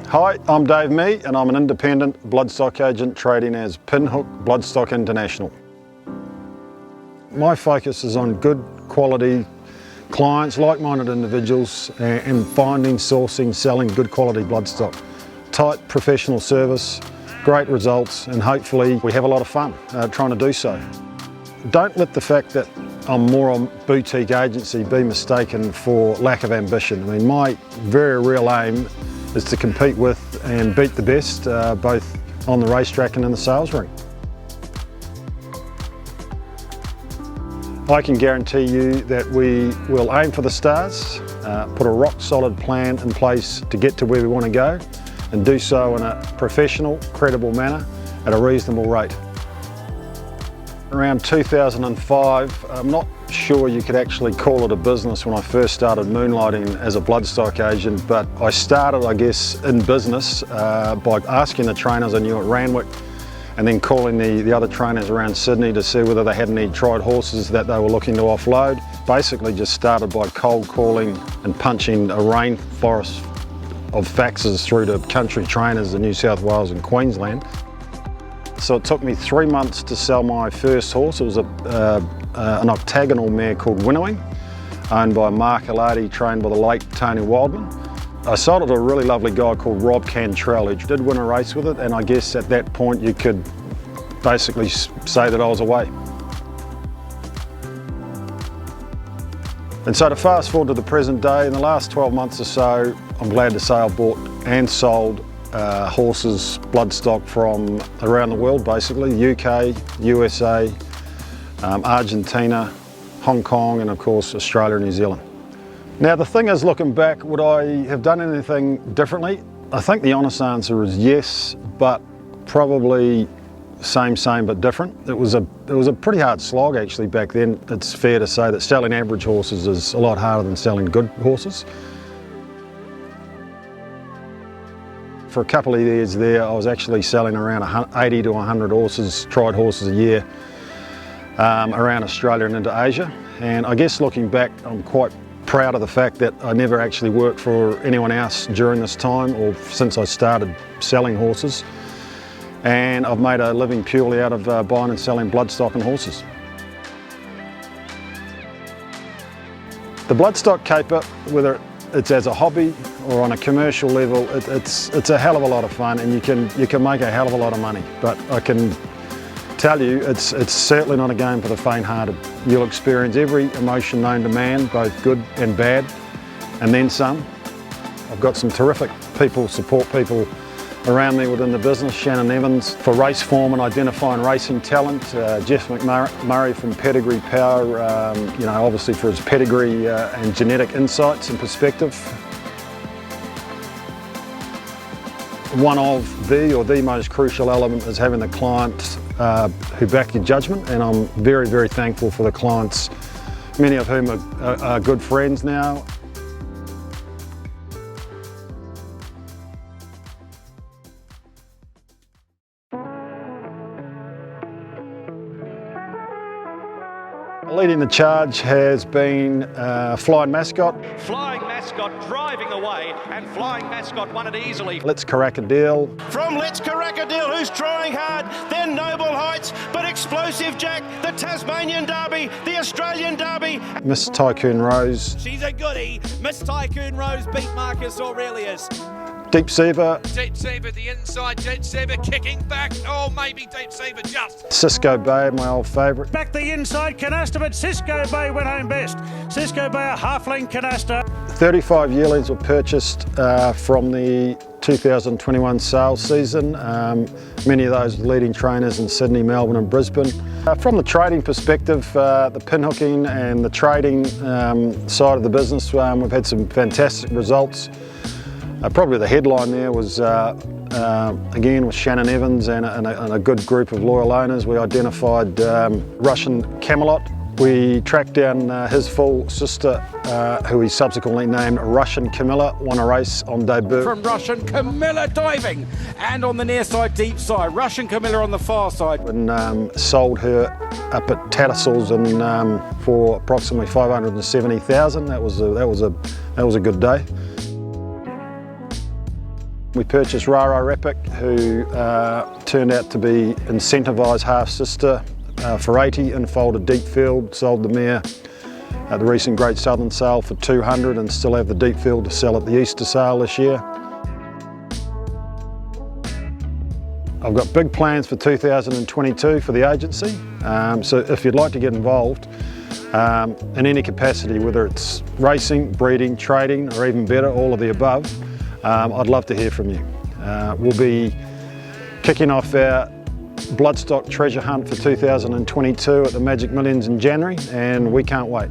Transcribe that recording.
Hi, I'm Dave Mee and I'm an independent bloodstock agent trading as Pinhook Bloodstock International. My focus is on good quality clients, like-minded individuals, and finding, sourcing, selling good quality bloodstock. Tight professional service, great results, and hopefully we have a lot of fun trying to do so. Don't let the fact that I'm more a boutique agency be mistaken for lack of ambition. I mean, my very real aim is to compete with and beat the best, both on the racetrack and in the sales ring. I can guarantee you that we will aim for the stars, put a rock solid plan in place to get to where we want to go, and do so in a professional, credible manner at a reasonable rate. Around 2005, I'm not sure you could actually call it a business when I first started moonlighting as a bloodstock agent, but I started, I guess, in business by asking the trainers I knew at Randwick and then calling the other trainers around Sydney to see whether they had any tried horses that they were looking to offload. Basically just started by cold calling and punching a rainforest of faxes through to country trainers in New South Wales and Queensland. So it took me 3 months to sell my first horse. It was an octagonal mare called Winnowing, owned by Mark Aladi, trained by the late Tony Wildman. I sold it to a really lovely guy called Rob Cantrell, who did win a race with it, and I guess at that point you could basically say that I was away. And so to fast forward to the present day, in the last 12 months or so, I'm glad to say I've bought and sold horses, bloodstock from around the world basically, UK, USA, Argentina, Hong Kong, and of course Australia and New Zealand. Now the thing is, looking back, would I have done anything differently? I think the honest answer is yes, but probably same but different. It was a pretty hard slog actually back then. It's fair to say that selling average horses is a lot harder than selling good horses. For a couple of years there, I was actually selling around 80 to 100 horses, tried horses a year, around Australia and into Asia. And I guess looking back, I'm quite proud of the fact that I never actually worked for anyone else during this time or since I started selling horses. And I've made a living purely out of buying and selling bloodstock and horses. The bloodstock caper, whether it's as a hobby or on a commercial level, it's a hell of a lot of fun, and you can make a hell of a lot of money. But I can tell you, it's certainly not a game for the faint-hearted. You'll experience every emotion known to man, both good and bad, and then some. I've got some terrific support people around me within the business. Shannon Evans for race form and identifying racing talent, Jeff McMurray from Pedigree Power, obviously for his pedigree and genetic insights and perspective. One of the most crucial element is having the clients who back your judgment, and I'm very, very thankful for the clients, many of whom are good friends now. Leading the charge has been Flying Mascot. Flying Mascot driving away, and Flying Mascot won it easily. Let's Caracadil. From Let's Caracadil, who's trying hard, then Noble Heights, but Explosive Jack, the Tasmanian Derby, the Australian Derby. Miss Tycoon Rose. She's a goodie. Miss Tycoon Rose beat Marcus Aurelius. Deep Seaver. Deep Seaver, the inside, Deep Seaver kicking back. Oh, maybe Deep Seaver just. Cisco Bay, my old favourite. Back the inside Canasta, but Cisco Bay went home best. Cisco Bay, a half-length Canasta. 35 yearlings were purchased from the 2021 sales season. Many of those leading trainers in Sydney, Melbourne and Brisbane. From the trading perspective, the pinhooking and the trading side of the business, we've had some fantastic results. Probably the headline there was, again, with Shannon Evans and a good group of loyal owners. We identified Russian Camelot. We tracked down his full sister, who he subsequently named Russian Camilla, won a race on debut. From Russian Camilla diving, and on the near side, deep side, Russian Camilla on the far side. And sold her up at Tattersalls for approximately $570,000. That was a good day. We purchased Rara Epic, who turned out to be incentivised half-sister for 80, infolded deep field, sold the mare at the recent Great Southern Sale for 200 and still have the deep field to sell at the Easter sale this year. I've got big plans for 2022 for the agency, so if you'd like to get involved in any capacity, whether it's racing, breeding, trading, or even better, all of the above, I'd love to hear from you. We'll be kicking off our Bloodstock treasure hunt for 2022 at the Magic Millions in January, and we can't wait.